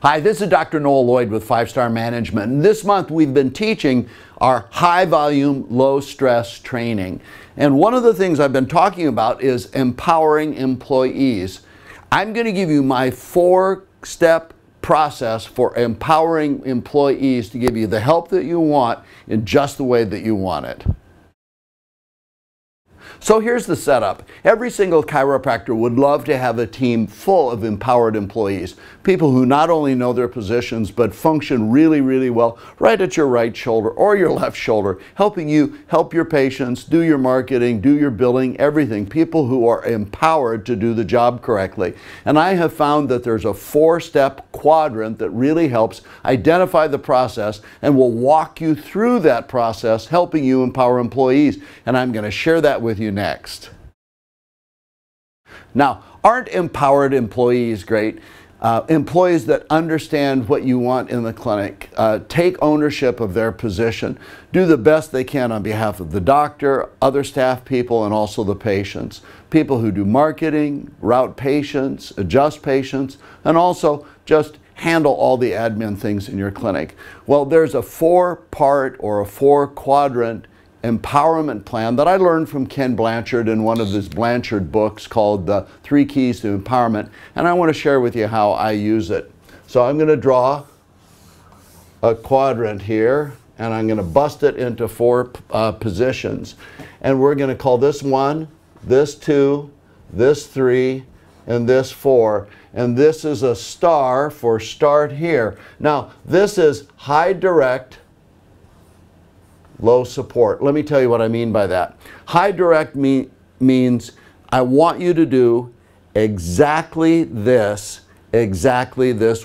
Hi, this is Dr. Noel Lloyd with 5-Star Management. And this month we've been teaching our high volume, low stress training. And one of the things I've been talking about is empowering employees. I'm going to give you my 4-step process for empowering employees to give you the help that you want in just the way that you want it. So here's the setup. Every single chiropractor would love to have a team full of empowered employees. People who not only know their positions, but function really, really well right at your right shoulder or your left shoulder, helping you help your patients, do your marketing, do your billing, everything. People who are empowered to do the job correctly. And I have found that there's a 4-step quadrant that really helps identify the process and will walk you through that process, helping you empower employees. And I'm going to share that with you next. Now, aren't empowered employees great? Employees that understand what you want in the clinic, take ownership of their position, do the best they can on behalf of the doctor, other staff people, and also the patients. People who do marketing, route patients, adjust patients, and also just handle all the admin things in your clinic. Well, there's a 4-part or a 4-quadrant empowerment plan that I learned from Ken Blanchard in one of his Blanchard books called The 3 Keys to Empowerment, and I want to share with you how I use it. So I'm going to draw a quadrant here, and I'm going to bust it into 4 positions, and we're going to call this 1, this 2, this 3, and this 4, and this is a star for start here. Now this is high direct, low support. Let me tell you what I mean by that. High direct means I want you to do exactly this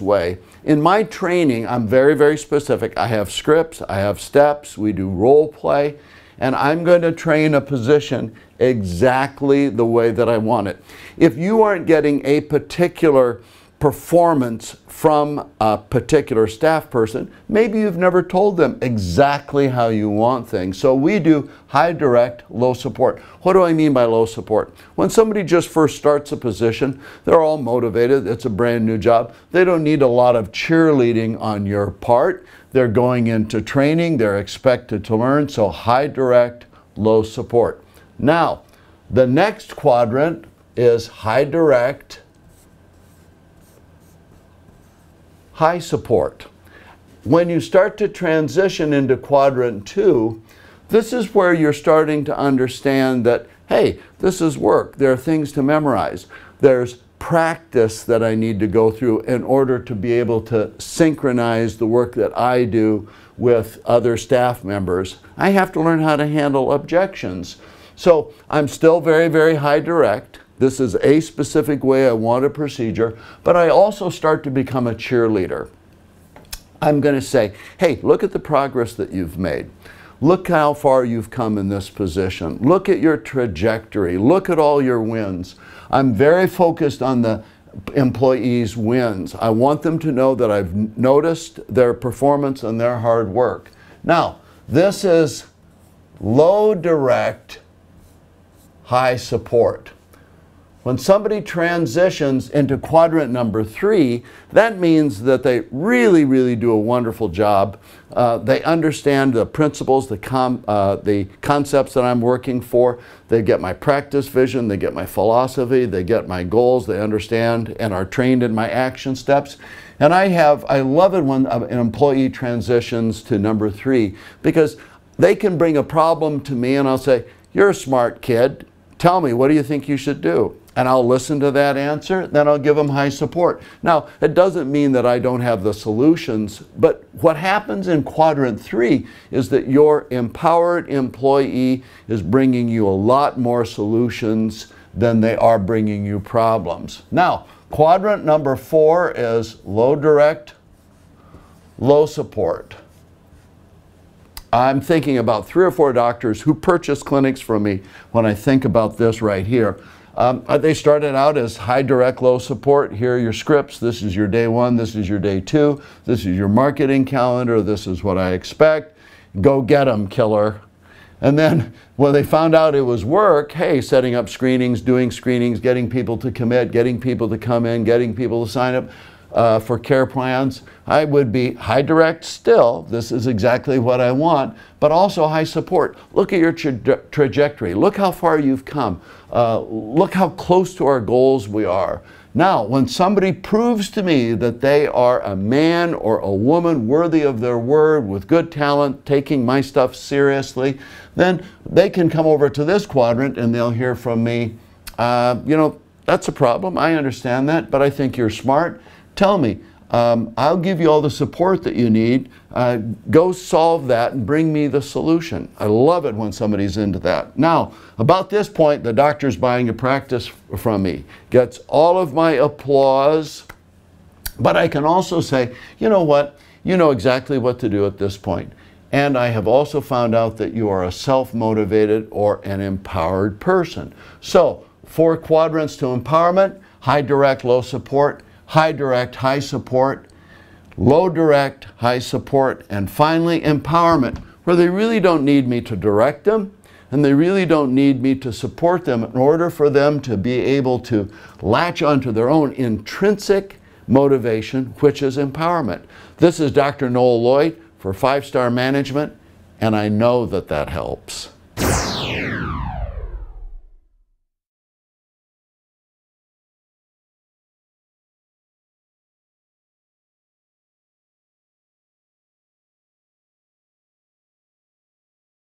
way. In my training, I'm very, very specific. I have scripts, I have steps, we do role play, and I'm going to train a position exactly the way that I want it. If you aren't getting a particular performance from a particular staff person, maybe you've never told them exactly how you want things. So we do high direct, low support. What do I mean by low support? When somebody just first starts a position, they're all motivated, it's a brand new job. They don't need a lot of cheerleading on your part. They're going into training, they're expected to learn, so high direct, low support. Now, the next quadrant is high direct, high support. When you start to transition into quadrant 2, this is where you're starting to understand that, hey, this is work. There are things to memorize. There's practice that I need to go through in order to be able to synchronize the work that I do with other staff members. I have to learn how to handle objections. So I'm still very, very high direct. This is a specific way I want a procedure, but I also start to become a cheerleader. I'm going to say, hey, look at the progress that you've made. Look how far you've come in this position. Look at your trajectory. Look at all your wins. I'm very focused on the employees' wins. I want them to know that I've noticed their performance and their hard work. Now, this is low direct, high support. When somebody transitions into quadrant number 3, that means that they really, really do a wonderful job. They understand the principles, the concepts that I'm working for. They get my practice vision, they get my philosophy, they get my goals, they understand and are trained in my action steps. And I love it when an employee transitions to number 3, because they can bring a problem to me and I'll say, you're a smart kid. Tell me, what do you think you should do? And I'll listen to that answer, then I'll give them high support. Now, it doesn't mean that I don't have the solutions, but what happens in quadrant 3 is that your empowered employee is bringing you a lot more solutions than they are bringing you problems. Now, quadrant number 4 is low direct, low support. I'm thinking about 3 or 4 doctors who purchase clinics from me when I think about this right here. They started out as high direct, low support. Here are your scripts. This is your day 1. This is your day 2. This is your marketing calendar. This is what I expect. Go get 'em, killer. And then when they found out it was work, hey, setting up screenings, doing screenings, getting people to commit, getting people to come in, getting people to sign up. for care plans, I would be high direct still. This is exactly what I want, but also high support. Look at your trajectory. Look how far you've come. Look how close to our goals we are. Now, when somebody proves to me that they are a man or a woman worthy of their word, with good talent, taking my stuff seriously, then they can come over to this quadrant and they'll hear from me, you know, that's a problem. I understand that, but I think you're smart. Tell me, I'll give you all the support that you need. Go solve that and bring me the solution. I love it when somebody's into that. Now, about this point, the doctor's buying a practice from me. Gets all of my applause, but I can also say, you know what? You know exactly what to do at this point. And I have also found out that you are a self-motivated or an empowered person. So, 4 quadrants to empowerment: high direct, low support; high direct, high support; low direct, high support; and finally empowerment, where they really don't need me to direct them and they really don't need me to support them in order for them to be able to latch onto their own intrinsic motivation, which is empowerment. This is Dr. Noel Lloyd for 5-Star Management, and I know that that helps.